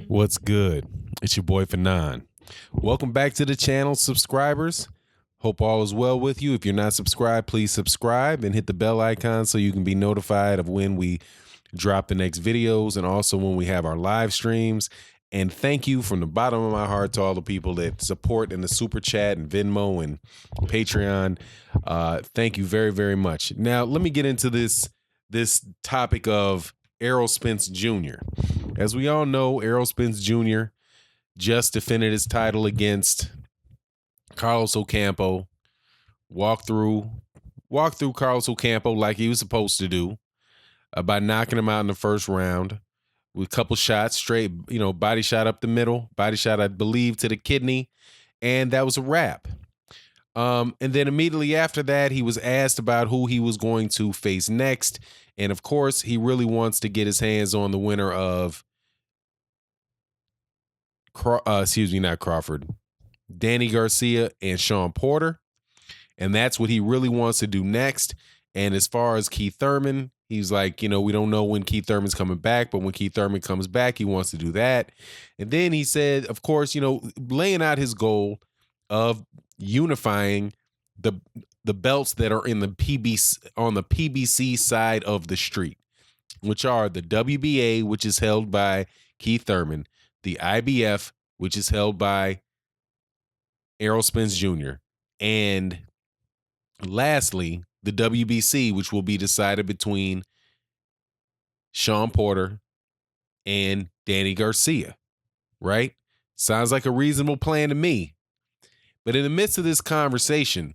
What's good? It's your boy Fanon. Welcome back to the channel, subscribers. Hope all is well with you. If you're not subscribed, please subscribe and hit the bell icon so you can be notified of when we drop the next videos and also when we have our live streams. And thank you from the bottom of my heart to all the people that support in the Super Chat and Venmo and Patreon. Thank you very, very much. Now, let me get into this topic of Errol Spence Jr. As we all know, Errol Spence Jr. just defended his title against Carlos Ocampo. Walked through Carlos Ocampo like he was supposed to do by knocking him out in the first round with a couple shots straight, body shot up the middle, body shot, I believe, to the kidney, and that was a wrap. And then immediately after that, he was asked about who he was going to face next. And of course, he really wants to get his hands on the winner of, not Crawford, Danny Garcia and Sean Porter. And that's what he really wants to do next. And as far as Keith Thurman, he's like, we don't know when Keith Thurman's coming back, but when Keith Thurman comes back, he wants to do that. And then he said, of course, laying out his goal of unifying the belts that are in the PBC side of the street, which are the WBA, which is held by Keith Thurman, the IBF, which is held by Errol Spence Jr., and lastly, the WBC, which will be decided between Sean Porter and Danny Garcia, right? Sounds like a reasonable plan to me. But in the midst of this conversation,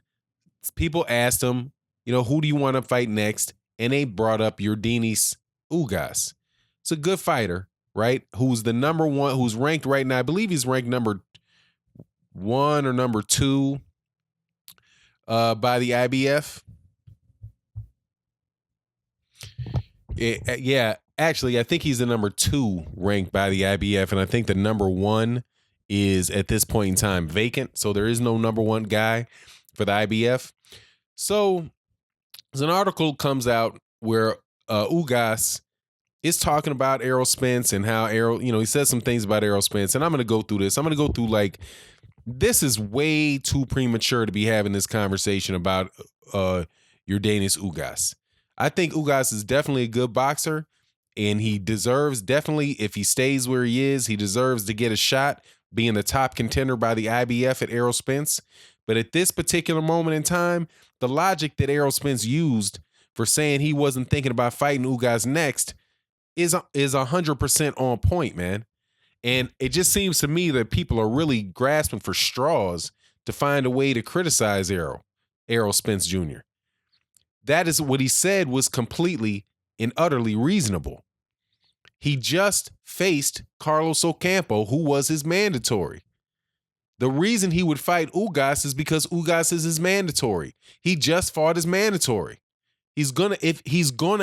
people asked him, who do you want to fight next? And they brought up Yordenis Ugas. It's a good fighter, right? Who's the number one, who's ranked right now. I believe he's ranked number 1 or number 2 by the IBF. Yeah, actually, I think he's the number 2 ranked by the IBF. And I think the number 1 is at this point in time vacant. So there is no number 1 guy for the IBF. So there's an article comes out where Ugas is talking about Errol Spence and how Errol, he says some things about Errol Spence. And I'm going to go through this. I'm going to go through this is way too premature to be having this conversation about Yordenis Ugas. I think Ugas is definitely a good boxer, and he deserves, definitely, if he stays where he is, he deserves to get a shot being the top contender by the IBF at Errol Spence. But at this particular moment in time, the logic that Errol Spence used for saying he wasn't thinking about fighting Ugas next is 100% on point, man. And it just seems to me that people are really grasping for straws to find a way to criticize Errol Spence Jr. That is what he said was completely and utterly reasonable. He just faced Carlos Ocampo, who was his mandatory. The reason he would fight Ugas is because Ugas is his mandatory. He just fought his mandatory. He's gonna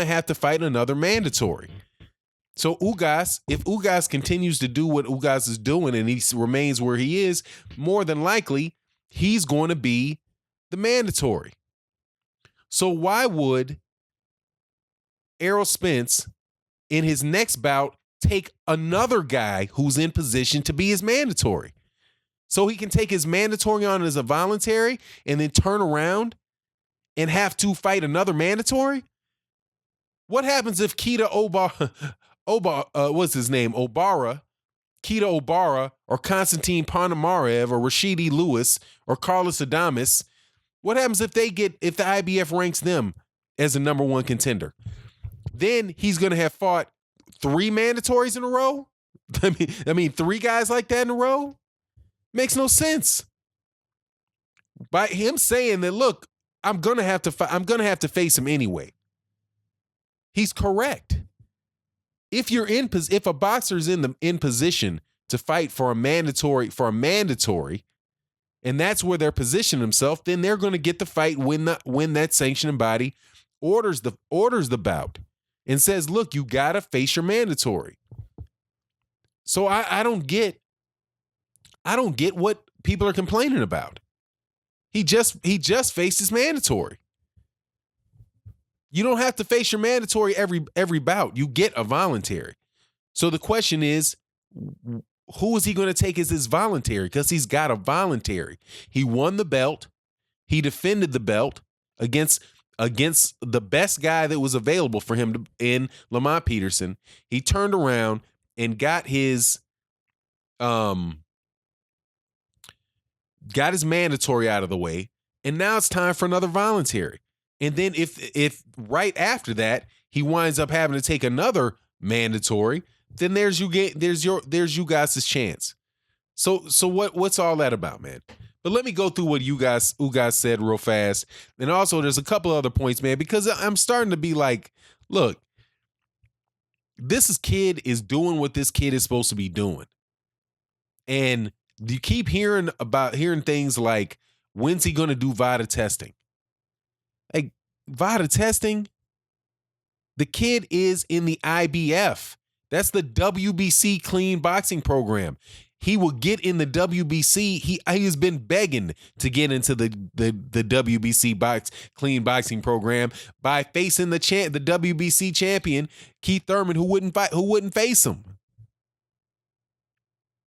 have to fight another mandatory. So if Ugas continues to do what Ugas is doing and he remains where he is, more than likely he's going to be the mandatory. So why would Errol Spence in his next bout take another guy who's in position to be his mandatory? So he can take his mandatory on as a voluntary and then turn around and have to fight another mandatory? What happens if what's his name? Keita Obara, or Konstantin Ponomarev, or Rashidi Lewis, or Carlos Adames? What happens if the IBF ranks them as a number 1 contender? Then he's going to have fought 3 mandatories in a row? I mean, 3 guys like that in a row? Makes no sense. By him saying that, look, I'm going to have to face him anyway. He's correct. If a boxer's in position to fight for a mandatory, and that's where they're positioning themselves, then they're going to get the fight when that sanctioning body orders the bout and says, look, you got to face your mandatory. So I don't get what people are complaining about. He just faced his mandatory. You don't have to face your mandatory every bout. You get a voluntary. So the question is, Who is he going to take as his voluntary? Because he's got a voluntary. He won the belt. He defended the belt against the best guy that was available for him in Lamont Peterson. He turned around and got his mandatory out of the way, and now it's time for another voluntary. And then if right after that he winds up having to take another mandatory, then there's Ugas' chance. So what's all that about, man? But let me go through what Ugas said real fast. And also there's a couple other points, man, because I'm starting to be like, look, this kid is doing what this kid is supposed to be doing. And you keep hearing things like, when's he going to do Vada testing? Like, Vada testing? The kid is in the IBF. That's the WBC clean boxing program. He will get in the WBC. He has been begging to get into the WBC clean boxing program by facing the WBC champion Keith Thurman, who wouldn't face him.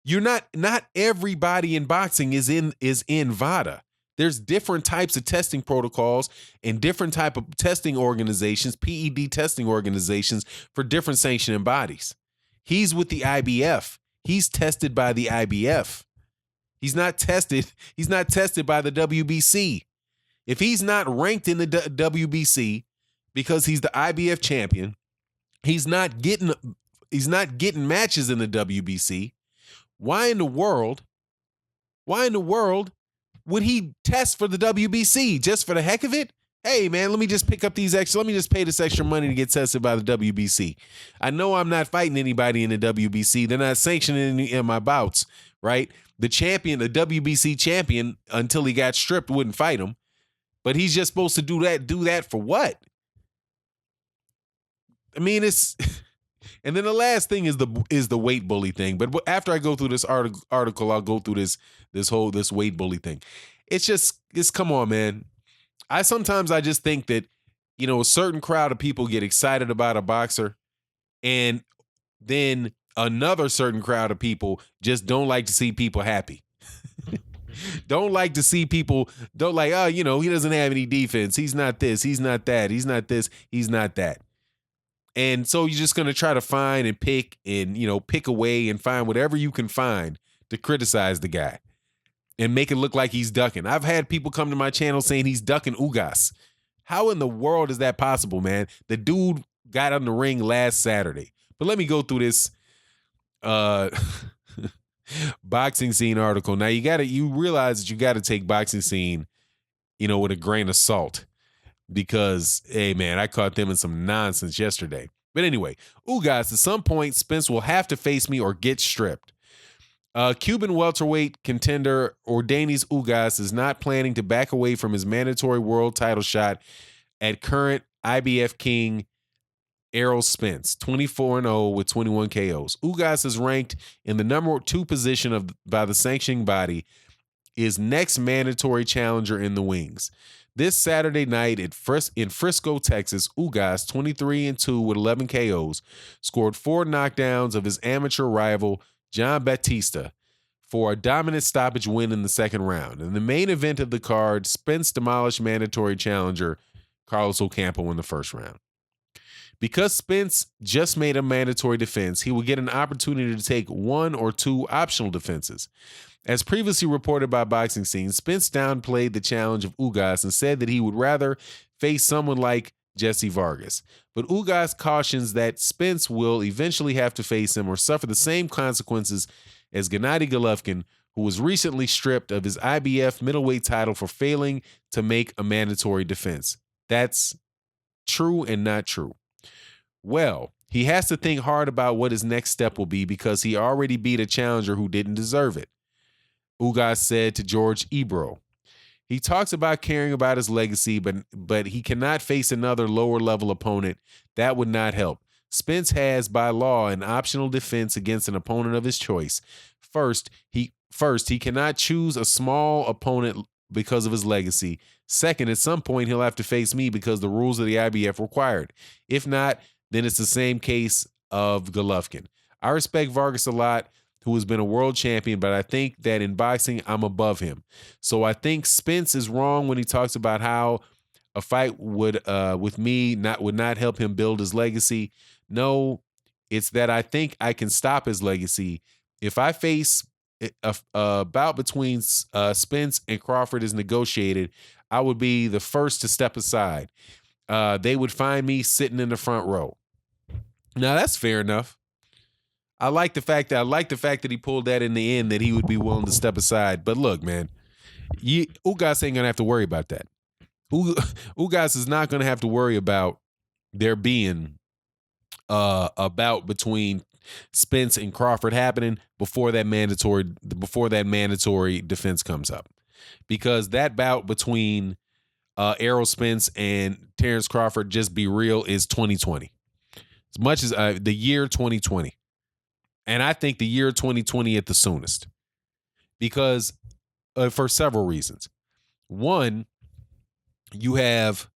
Not everybody in boxing is in Vada. There's different types of testing protocols and different type of testing organizations, PED testing organizations for different sanctioning bodies. He's with the IBF. He's tested by the IBF. He's not tested by the WBC. If he's not ranked in the WBC because he's the IBF champion, he's not getting matches in the WBC. Why in the world would he test for the WBC just for the heck of it? Hey, man, let me just pay this extra money to get tested by the WBC. I know I'm not fighting anybody in the WBC. They're not sanctioning any of my bouts, right? The WBC champion, until he got stripped, wouldn't fight him. But he's just supposed to do that for what? I mean, it's... And then the last thing is the weight bully thing. But after I go through this article, I'll go through this weight bully thing. It's come on, man. I just think that, a certain crowd of people get excited about a boxer, and then another certain crowd of people just don't like to see people happy. Don't like to see people, he doesn't have any defense. He's not this, he's not that, he's not this, he's not that. And so you're just going to try to find and pick and, pick away and find whatever you can find to criticize the guy and make it look like he's ducking. I've had people come to my channel saying he's ducking Ugas. How in the world is that possible, man? The dude got on the ring last Saturday. But let me go through this boxing scene article. Now you realize that you got to take boxing scene, with a grain of salt. Because, hey, man, I caught them in some nonsense yesterday. But anyway, Ugas, at some point, Spence will have to face me or get stripped. Cuban welterweight contender Ordenis Ugas is not planning to back away from his mandatory world title shot at current IBF king Errol Spence, 24-0 with 21 KOs. Ugas is ranked in the number 2 position by the sanctioning body, is next mandatory challenger in the wings. This Saturday night in Frisco, Texas, Ugas, 23-2 with 11 KOs, scored 4 knockdowns of his amateur rival, John Batista, for a dominant stoppage win in the second round. In the main event of the card, Spence demolished mandatory challenger Carlos Ocampo in the first round. Because Spence just made a mandatory defense, he will get an opportunity to take 1 or 2 optional defenses. As previously reported by Boxing Scene, Spence downplayed the challenge of Ugas and said that he would rather face someone like Jesse Vargas. But Ugas cautions that Spence will eventually have to face him or suffer the same consequences as Gennady Golovkin, who was recently stripped of his IBF middleweight title for failing to make a mandatory defense. That's true and not true. Well, he has to think hard about what his next step will be because he already beat a challenger who didn't deserve it, Ugas said to George Ebro. He talks about caring about his legacy, but he cannot face another lower-level opponent. That would not help. Spence has, by law, an optional defense against an opponent of his choice. First, he cannot choose a small opponent because of his legacy. Second, at some point, he'll have to face me because the rules of the IBF require it. If not, then it's the same case of Golovkin. I respect Vargas a lot, who has been a world champion, but I think that in boxing, I'm above him. So I think Spence is wrong when he talks about how a fight would with me would not help him build his legacy. No, it's that I think I can stop his legacy. If I face a bout between Spence and Crawford is negotiated, I would be the first to step aside. They would find me sitting in the front row. Now that's fair enough. I like the fact that he pulled that in the end, that he would be willing to step aside. But look, man, Ugas ain't gonna have to worry about that. Ugas is not gonna have to worry about there being a bout between Spence and Crawford happening before that mandatory defense comes up, because that bout between Errol Spence and Terrence Crawford, just be real, is 2020. As much as the year 2020. And I think the year 2020 at the soonest, because for several reasons. One, you have,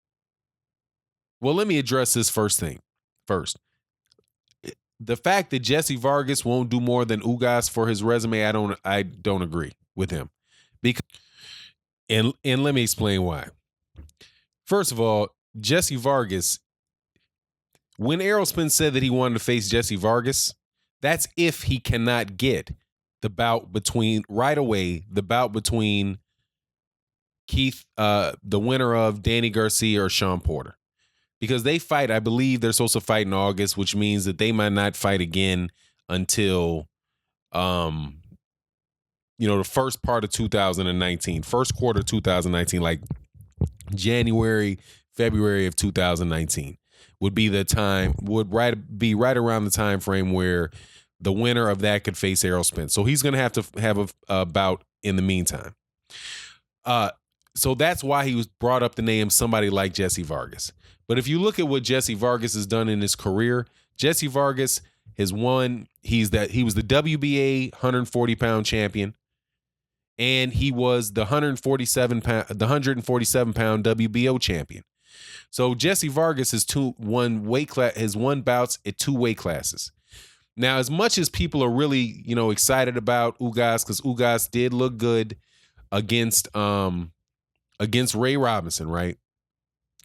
well, let me address this first. The fact that Jesse Vargas won't do more than Ugas for his resume, I don't agree with him. Because, and let me explain why. First of all, Jesse Vargas, when Errol Spence said that he wanted to face Jesse Vargas, that's if he cannot get the bout between Keith, the winner of Danny Garcia or Sean Porter. Because they fight, I believe they're supposed to fight in August, which means that they might not fight again until, the first part of 2019, first quarter 2019, like January, February of 2019 would be the time, be right around the time frame where the winner of that could face Errol Spence. So he's going to have a bout in the meantime. So that's why he was brought up to name somebody like Jesse Vargas. But if you look at what Jesse Vargas has done in his career, Jesse Vargas has won. He was the WBA 140-pound champion, and he was the 147-pound WBO champion. So Jesse Vargas has won bouts at two weight classes. Now, as much as people are really, excited about Ugas, because Ugas did look good against Ray Robinson, right?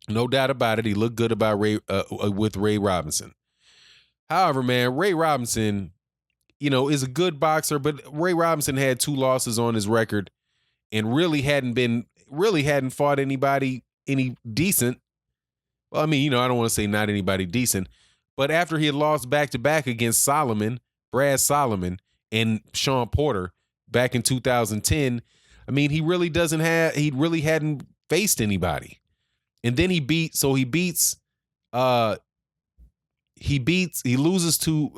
No doubt about it. He looked good with Ray Robinson. However, man, Ray Robinson, is a good boxer, but Ray Robinson had 2 losses on his record and really hadn't fought anybody any decent. Well, I mean, I don't want to say not anybody decent, but after he had lost back-to-back against Brad Solomon, and Sean Porter back in 2010, I mean, he really hadn't faced anybody. And then he loses to,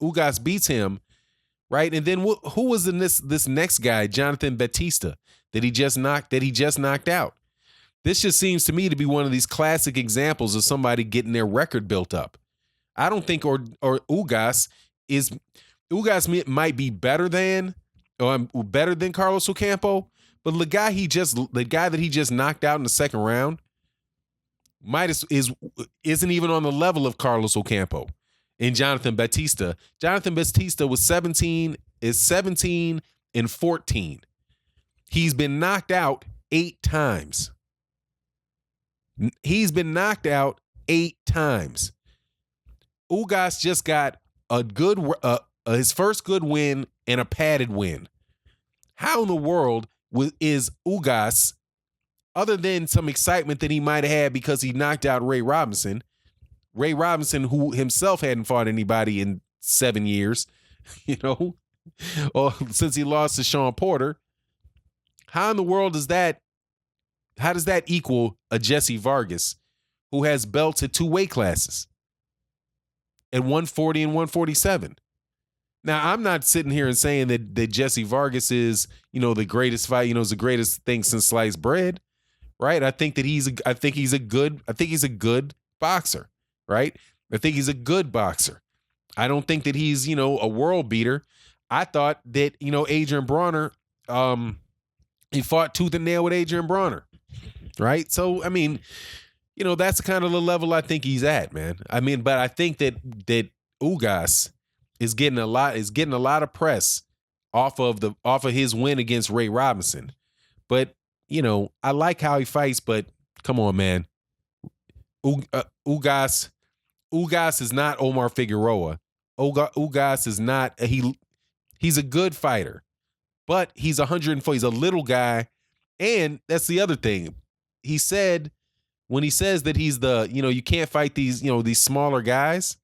Ugas beats him, right? And then who was in this next guy, Jonathan Batista, that he just knocked out? This just seems to me to be one of these classic examples of somebody getting their record built up. I don't think Ugas might be better than Carlos Ocampo, but the guy that he just knocked out in the second round isn't even on the level of Carlos Ocampo and Jonathan Batista. Jonathan Batista was 17 and 14. He's been knocked out 8 times. Ugas just got his first good win and a padded win. How in the world is Ugas, other than some excitement that he might have had because he knocked out Ray Robinson, who himself hadn't fought anybody in 7 years, or since he lost to Sean Porter, how in the world does that equal a Jesse Vargas who has belts at 2 weight classes at 140 and 147? Now, I'm not sitting here and saying that Jesse Vargas is, the greatest fight, is the greatest thing since sliced bread, right? I think he's a good boxer, right? I think he's a good boxer. I don't think that he's, a world beater. I thought that, Adrian Bronner, he fought tooth and nail with Adrian Bronner, right? So, I mean, that's kind of the level I think he's at, man. I mean, but I think that Ugas is getting a lot of press off of his win against Ray Robinson. But, I like how he fights, but come on, man. Ugas is not Omar Figueroa. Ugas is not he's a good fighter, but he's 104. He's a little guy, and that's the other thing. He said when he says that he's you can't fight these smaller guys.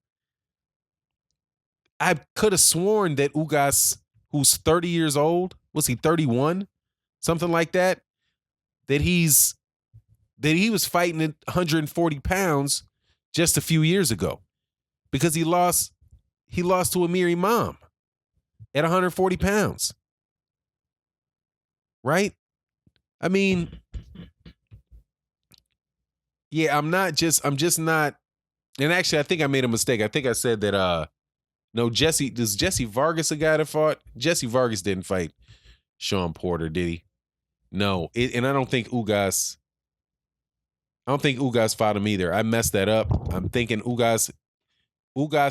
I could have sworn that Ugas, who's 30 years old, was he 31? Something like that. That he was fighting at 140 pounds just a few years ago. Because he lost to Amir Imam at 140 pounds. Right? I mean, yeah, I'm just not. And actually, I think I made a mistake. I think I said that, is Jesse Vargas a guy that fought? Jesse Vargas didn't fight Sean Porter, did he? No. And I don't think Ugas fought him either. I messed that up. I'm thinking Ugas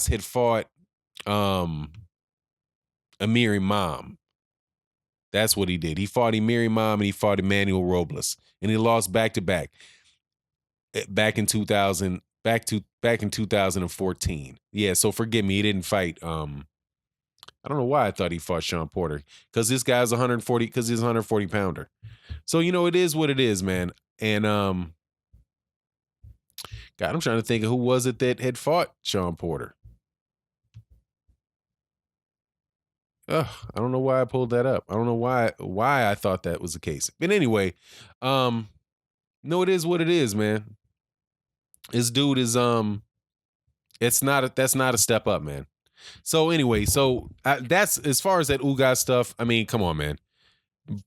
had fought Amir Imam. That's what he did. He fought Amir Imam and he fought Emmanuel Robles. And he lost back-to-back. Back in 2014. Yeah, so forgive me, he didn't fight. I don't know why I thought he fought Sean Porter. Because this guy's 140, because he's a 140 pounder. So, it is what it is, man. And God, I'm trying to think of who was it that had fought Sean Porter. I don't know why I pulled that up. I don't know why I thought that was the case. But anyway, no, it is what it is, man. This dude is that's not a step up, man. So anyway, that's as far as that Ugas stuff. I mean, come on, man.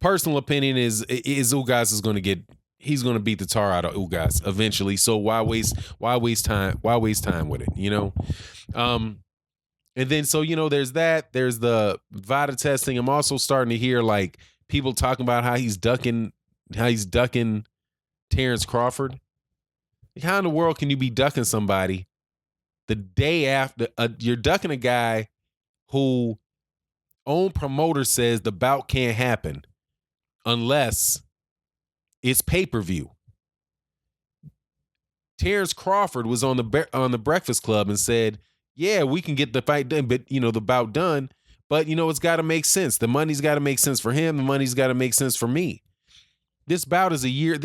Personal opinion is Ugas is going to he's going to beat the tar out of Ugas eventually. So why waste time with it, And then there's that. There's the Vada testing. I'm also starting to hear like people talking about how he's ducking Terrence Crawford. Like, how in the world can you be ducking somebody the day after? You're ducking a guy who own promoter says the bout can't happen unless it's pay-per-view. Terrence Crawford was on the Breakfast Club and said, yeah, we can get the fight done, but the bout done. But it's got to make sense. The money's got to make sense for him. The money's got to make sense for me. This bout's a year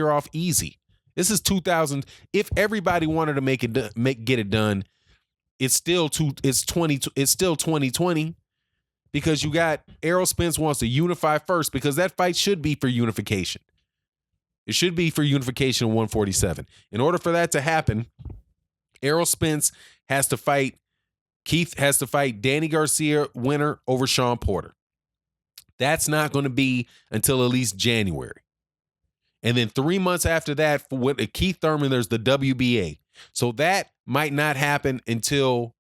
off easy. This is 2000. If everybody wanted to get it done, it's still 2020 because you got Errol Spence wants to unify first because that fight should be for unification. It should be for unification in 147. In order for that to happen, Errol Spence has to fight Danny Garcia winner over Sean Porter. That's not going to be until at least January. And then 3 months after that, with Keith Thurman, there's the WBA. So that might not happen until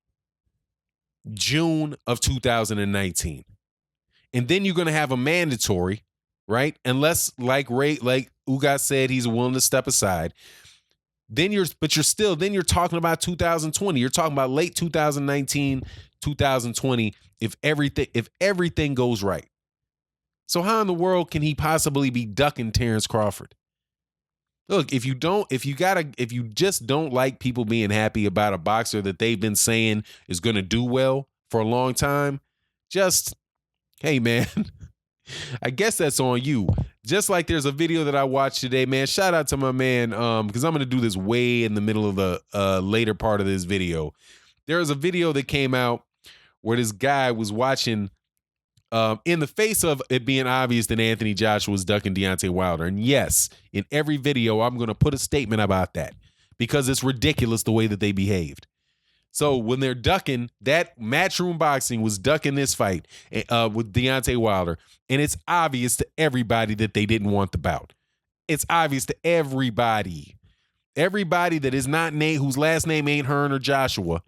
June of 2019. And then you're going to have a mandatory, right? Unless, like Ugas said, he's willing to step aside. Then you're talking about 2020. You're talking about late 2019, 2020, if everything goes right. So how in the world can he possibly be ducking Terrence Crawford? Look, if you just don't like people being happy about a boxer that they've been saying is going to do well for a long time, hey, man, I guess that's on you. Just like there's a video that I watched today, man. Shout out to my man, because I'm going to do this way in the middle of the later part of this video. There was a video that came out where this guy was watching in the face of it being obvious that Anthony Joshua was ducking Deontay Wilder. And yes, in every video, I'm going to put a statement about that because it's ridiculous the way that they behaved. So when they're ducking, that Matchroom Boxing was ducking this fight with Deontay Wilder. And it's obvious to everybody that they didn't want the bout. It's obvious to everybody. Everybody that is not named, whose last name ain't Hearn or Joshua,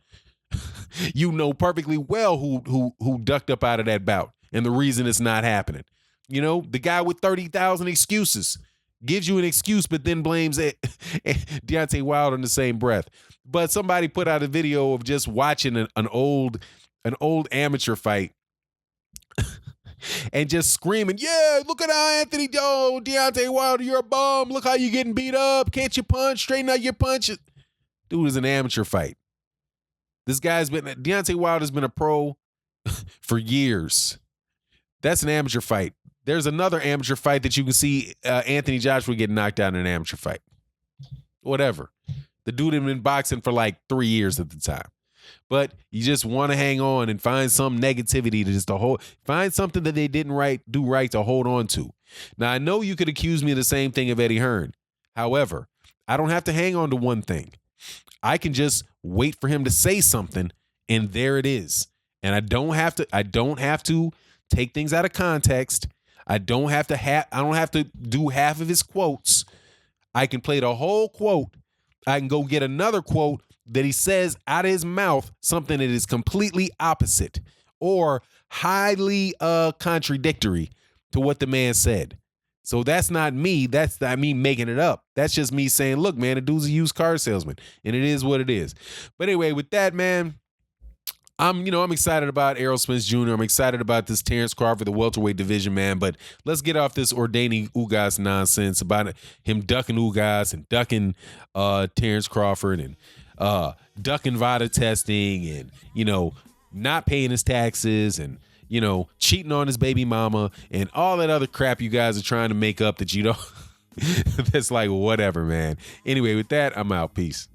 you know perfectly well who ducked up out of that bout. And the reason it's not happening. The guy with 30,000 excuses gives you an excuse, but then blames Deontay Wilder in the same breath. But somebody put out a video of just watching an old an old amateur fight and just screaming, yeah, look at how Anthony, Deontay Wilder, you're a bum. Look how you getting beat up. Can't you punch? Straighten out your punches. Dude, is an amateur fight. Deontay Wilder's been a pro for years. That's an amateur fight. There's another amateur fight that you can see Anthony Joshua get knocked out in an amateur fight. Whatever. The dude had been boxing for like 3 years at the time. But you just want to hang on and find some negativity find something that they didn't do right to hold on to. Now, I know you could accuse me of the same thing of Eddie Hearn. However, I don't have to hang on to one thing. I can just wait for him to say something, and there it is. And I don't have to take things out of context. I don't have to do half of his quotes. I can play the whole quote. I can go get another quote that he says out of his mouth something that is completely opposite or highly contradictory to what the man said. So that's not me. That's not me making it up. That's just me saying, look, man, the dude's a used car salesman, and it is what it is. But anyway, with that, man, I'm excited about Errol Spence Jr. I'm excited about this Terrence Crawford, the welterweight division, man. But let's get off this ordaining Ugas nonsense about him ducking Ugas and ducking Terrence Crawford and ducking Vada testing and, not paying his taxes and, cheating on his baby mama and all that other crap you guys are trying to make up that you don't. That's like, whatever, man. Anyway, with that, I'm out. Peace.